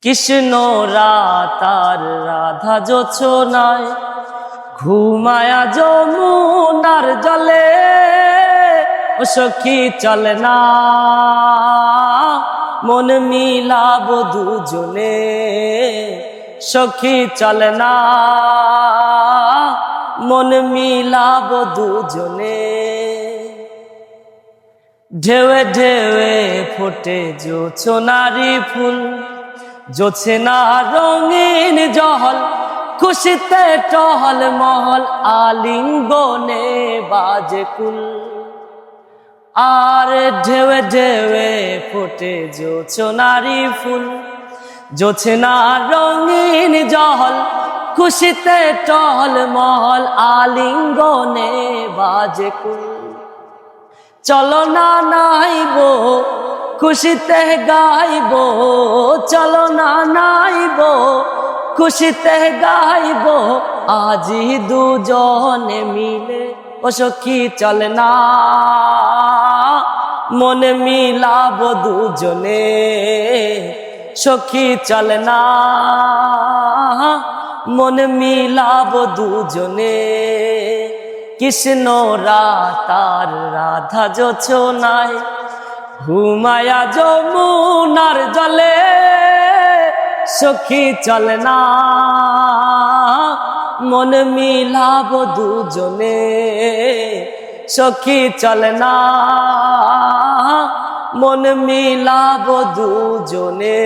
কৃষ্ণ রাতার রাধা জোছনায় ঘুমায়া যমুনার জলে, ও সখী চল না মন মিলাব দুজনে, সখী চল না মন মিলাব দুজনে। ঢেউয়ে ঢেউয়ে ফোটে জোছনারি ফুল, জোছনা রঙিন জহল, খুশিতে টহল মহল, আলিঙ্গনে বাজে কুল। আর ঢেউয়ে ঢেউয়ে ফোটে জোছনারি ফুল, জোছনা রঙিন জহল, খুশিতে টহল মহল, আলিঙ্গনে বাজে কুল। চলো না নাইব খুশিতে গাইব, চলো না নাইব খুশিতে গাইব, আজি দুজনে মিলে, ও সখী চল না মন মিলাব দুজনে, সখী চল না মন মিলাব দুজনে। কৃষ্ণ রাতার রাধা জোছনায় ঘুমায়া যমুনার জলে, সখী চল না মন মিলাব দুজনে, সখী চল না মন মিলাব দুজনে।